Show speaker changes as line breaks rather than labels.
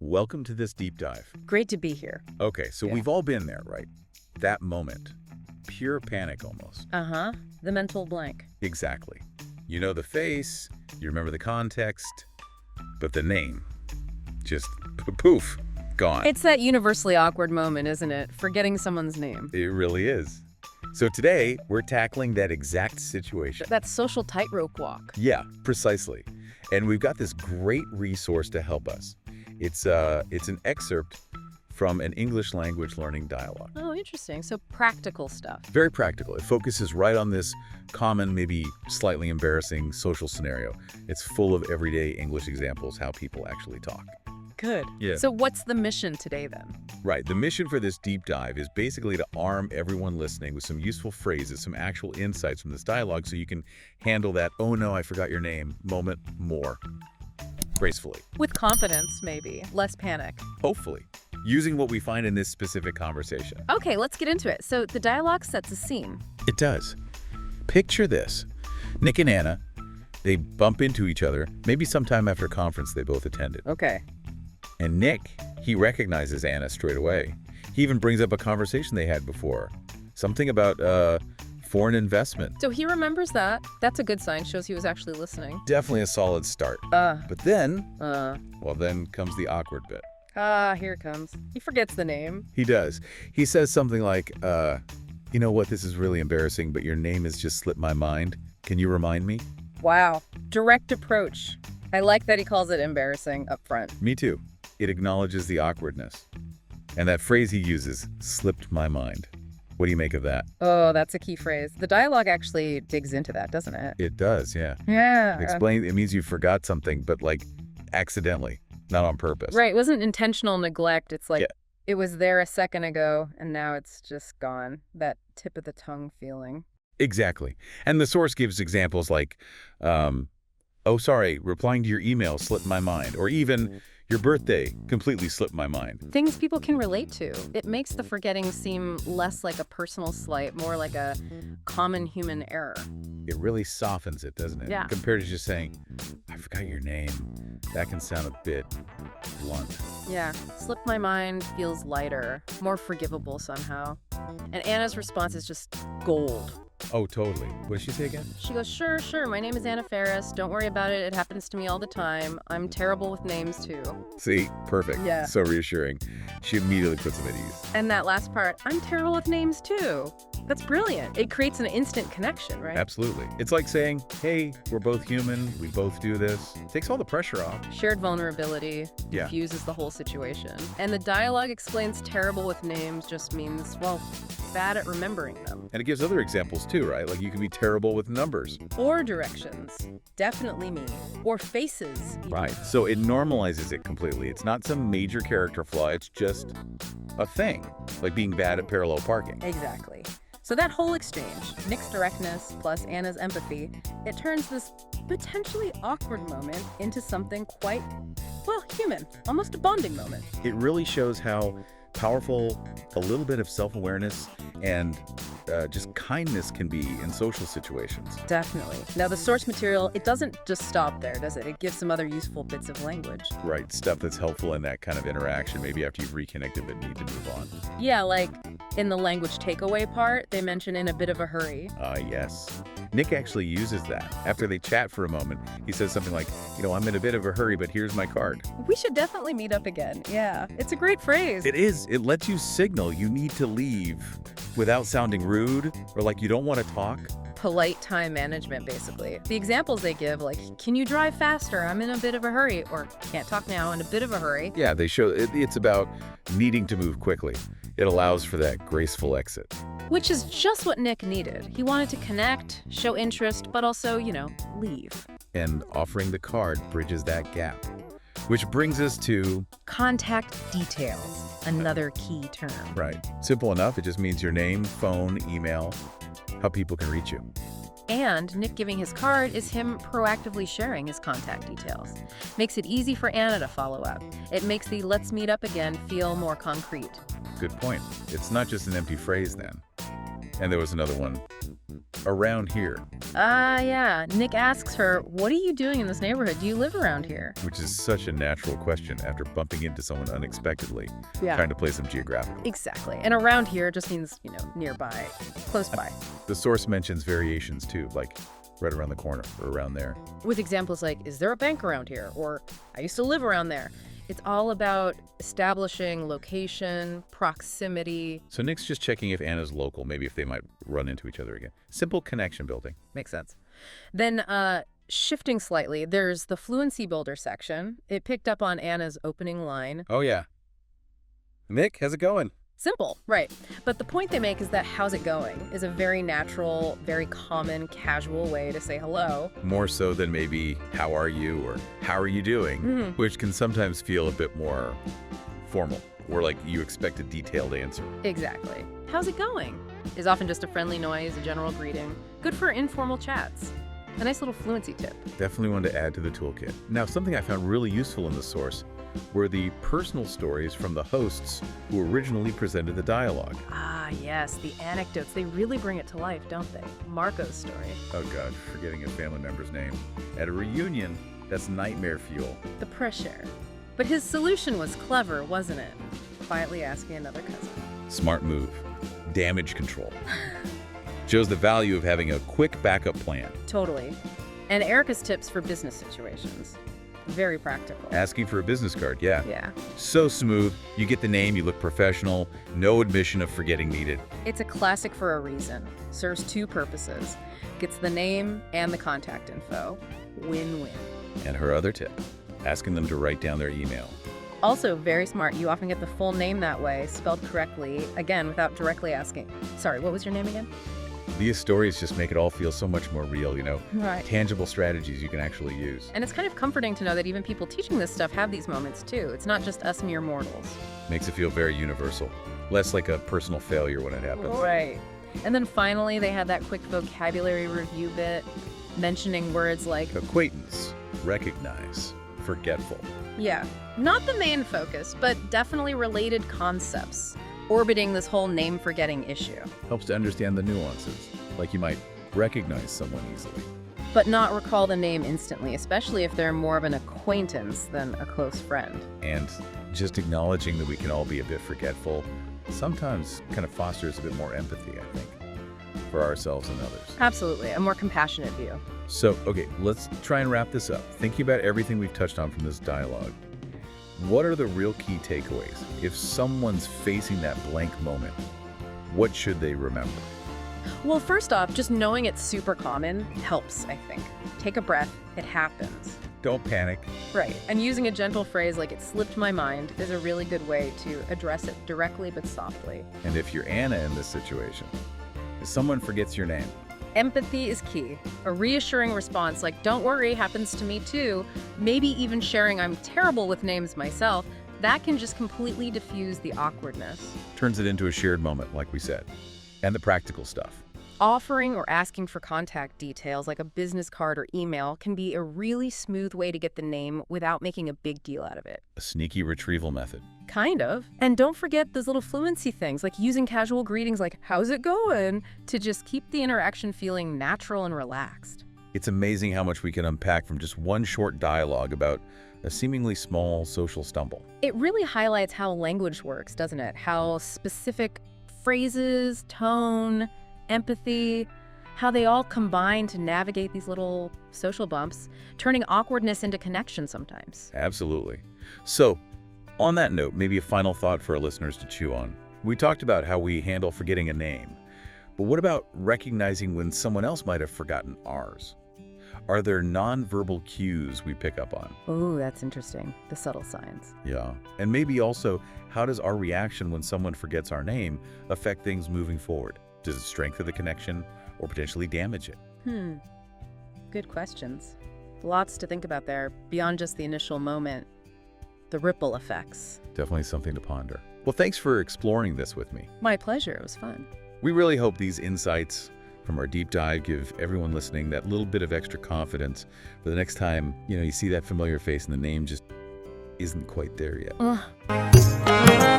welcome to this deep dive.
Great to be here.
Okay, so
Yeah.
we've all been there, right? That moment. Pure panic almost.
Uh-huh. The mental blank.
Exactly. You know the face, you remember the context, but the name, just poof, gone.
It's that universally awkward moment, isn't it? Forgetting someone's name.
It really is. So today, we're tackling that exact situation.
That social tightrope walk.
Yeah, precisely. And we've got this great resource to help us. It's an excerpt from an English language learning dialogue.
Oh, interesting. So practical stuff.
Very practical. It focuses right on this common, maybe slightly embarrassing social scenario. It's full of everyday English examples, how people actually talk.
Good.
Yeah.
So what's the mission today then?
Right. The mission for this deep dive is basically to arm everyone listening with some useful phrases, some actual insights from this dialogue so you can handle that, oh no, I forgot your name, moment more gracefully.
With confidence, maybe. Less panic.
Hopefully. Using what we find in this specific conversation.
Okay, let's get into it. So the dialogue sets a scene.
It does. Picture this. Nick and Anna, they bump into each other, maybe sometime after a conference they both attended.
Okay.
And Nick, he recognizes Anna straight away. He even brings up a conversation they had before. Something about foreign investment.
So he remembers that. That's a good sign. Shows he was actually listening.
Definitely a solid start. But then, well, then comes the awkward bit.
Here it comes. He forgets the name.
He does. He says something like, you know what, this is really embarrassing, but your name has just slipped my mind. Can you remind me?
Wow. Direct approach. I like that he calls it embarrassing up front.
Me too. It acknowledges the awkwardness. And that phrase he uses, slipped my mind. What do you make of that?
Oh, that's a key phrase. The dialogue actually digs into that, doesn't it?
It does, yeah.
Yeah.
Explain, it means you forgot something, but like accidentally, not on purpose.
Right. It wasn't intentional neglect. It's like
Yeah.
It was there a second ago and now it's just gone. That tip of the tongue feeling.
Exactly. And the source gives examples like, oh, sorry, replying to your email slipped my mind. Or even, your birthday completely slipped my mind.
Things people can relate to. It makes the forgetting seem less like a personal slight, more like a common human error.
It really softens it, doesn't it?
Yeah.
Compared to just saying, I forgot your name. That can sound a bit blunt.
Yeah. Slipped my mind feels lighter, more forgivable somehow. And Anna's response is just gold.
Oh, totally. What did she say again?
She goes, sure. My name is Anna Ferris. Don't worry about it. It happens to me all the time. I'm terrible with names, too.
See? Perfect.
Yeah.
So reassuring. She immediately puts him at ease.
And that last part, I'm terrible with names, too. That's brilliant. It creates an instant connection, right?
Absolutely. It's like saying, hey, we're both human. We both do this. Takes all the pressure off.
Shared vulnerability
Yeah.
diffuses the whole situation. And the dialogue explains terrible with names just means, well, bad at remembering them.
And it gives other examples too, right? Like you can be terrible with numbers.
Or directions. Definitely me. Or faces. even.
Right. So it normalizes it completely. It's not some major character flaw. It's just a thing, like being bad at parallel parking.
Exactly. So that whole exchange, Nick's directness plus Anna's empathy, it turns this potentially awkward moment into something quite, well, human. Almost a bonding moment.
It really shows how powerful a little bit of self-awareness and just kindness can be in social situations.
Definitely. Now, the source material, it doesn't just stop there, does it? It gives some other useful bits of language.
Right. Stuff that's helpful in that kind of interaction, maybe after you've reconnected but need to move on.
Yeah, like in the language takeaway part, they mention in a bit of a hurry.
Yes. Nick actually uses that. After they chat for a moment, he says something like, you know, I'm in a bit of a hurry, but here's my card.
We should definitely meet up again. Yeah, it's a great phrase.
It is. It lets you signal you need to leave without sounding rude or like you don't want to talk.
Polite time management, basically. The examples they give, like, can you drive faster? I'm in a bit of a hurry. Or can't talk now, in a bit of a hurry.
Yeah, they show it's about needing to move quickly. It allows for that graceful exit.
Which is just what Nick needed. He wanted to connect, show interest, but also, leave.
And offering the card bridges that gap. Which brings us to...
Contact details, another key term.
Right. Simple enough. It just means your name, phone, email, how people can reach you.
And Nick giving his card is him proactively sharing his contact details. Makes it easy for Anna to follow up. It makes the let's meet up again feel more concrete.
Good point. It's not just an empty phrase then. And there was another one. Around here.
Yeah. Nick asks her, what are you doing in this neighborhood? Do you live around here?
Which is such a natural question after bumping into someone unexpectedly,
Yeah.
trying to play some geographical.
Exactly. And around here just means, nearby, close by.
The source mentions variations too, like right around the corner or around there.
With examples like, is there a bank around here? Or, I used to live around there. It's all about establishing location, proximity.
So Nick's just checking if Anna's local, maybe if they might run into each other again. Simple connection building.
Makes sense. Then, shifting slightly, there's the fluency builder section. It picked up on Anna's opening line.
Oh, yeah. Nick, how's it going?
Simple, right. But the point they make is that how's it going is a very natural, very common, casual way to say hello.
More so than maybe how are you or how are you doing, which can sometimes feel a bit more formal or like you expect a detailed answer.
Exactly. How's it going is often just a friendly noise, a general greeting. Good for informal chats. A nice little fluency tip.
Definitely one to add to the toolkit. Now, something I found really useful in the source were the personal stories from the hosts who originally presented the dialogue.
Ah, yes, the anecdotes. They really bring it to life, don't they? Marco's story.
Oh God, forgetting a family member's name. At a reunion, that's nightmare fuel.
The pressure. But his solution was clever, wasn't it? Quietly asking another cousin.
Smart move. Damage control. Shows the value of having a quick backup plan.
Totally. And Erica's tips for business situations. Very practical.
Asking for a business card, yeah.
Yeah.
So smooth. You get the name, you look professional, no admission of forgetting needed.
It's a classic for a reason. Serves two purposes. Gets the name and the contact info. Win-win.
And her other tip, asking them to write down their email.
Also very smart. You often get the full name that way, spelled correctly, again, without directly asking. Sorry, what was your name again?
These stories just make it all feel so much more real,
Right.
Tangible strategies you can actually use.
And it's kind of comforting to know that even people teaching this stuff have these moments too. It's not just us mere mortals.
Makes it feel very universal. Less like a personal failure when it happens.
Right. And then finally, they had that quick vocabulary review bit, mentioning words like,
Acquaintance, recognize, forgetful.
yeah, not the main focus, but definitely related concepts orbiting this whole name-forgetting issue.
Helps to understand the nuances, like you might recognize someone easily.
But not recall the name instantly, especially if they're more of an acquaintance than a close friend.
And just acknowledging that we can all be a bit forgetful sometimes kind of fosters a bit more empathy, I think, for ourselves and others.
Absolutely, a more compassionate view.
So, okay, let's try and wrap this up. Thinking about everything we've touched on from this dialogue, what are the real key takeaways? If someone's facing that blank moment, what should they remember?
Well, first off, just knowing it's super common helps, I think. Take a breath, it happens.
Don't panic.
Right, and using a gentle phrase like "it slipped my mind" is a really good way to address it directly but softly.
And if you're Anna in this situation, if someone forgets your name,
Empathy is key. A reassuring response like "don't worry, happens to me too," maybe even sharing "I'm terrible with names myself," that can just completely diffuse the awkwardness.
turns it into a shared moment, like we said. And the practical stuff.
Offering or asking for contact details like a business card or email can be a really smooth way to get the name without making a big deal out of it.
A sneaky retrieval method.
Kind of. And don't forget those little fluency things, like using casual greetings like, "how's it going?" to just keep the interaction feeling natural and relaxed.
It's amazing how much we can unpack from just one short dialogue about a seemingly small social stumble.
It really highlights how language works, doesn't it? How specific phrases, tone, empathy, how they all combine to navigate these little social bumps, turning awkwardness into connection sometimes.
Absolutely. So, on that note, maybe a final thought for our listeners to chew on. We talked about how we handle forgetting a name, but what about recognizing when someone else might have forgotten ours? Are there nonverbal cues we pick up on?
Oh, that's interesting. The subtle signs.
Yeah. And maybe also, how does our reaction when someone forgets our name affect things moving forward? Does it strengthen the connection or potentially damage it?
Good questions. Lots to think about there, beyond just the initial moment. The ripple effects.
Definitely something to ponder. Well, thanks for exploring this with me.
My pleasure. It was fun.
We really hope these insights from our deep dive give everyone listening that little bit of extra confidence for the next time, you see that familiar face and the name just isn't quite there yet.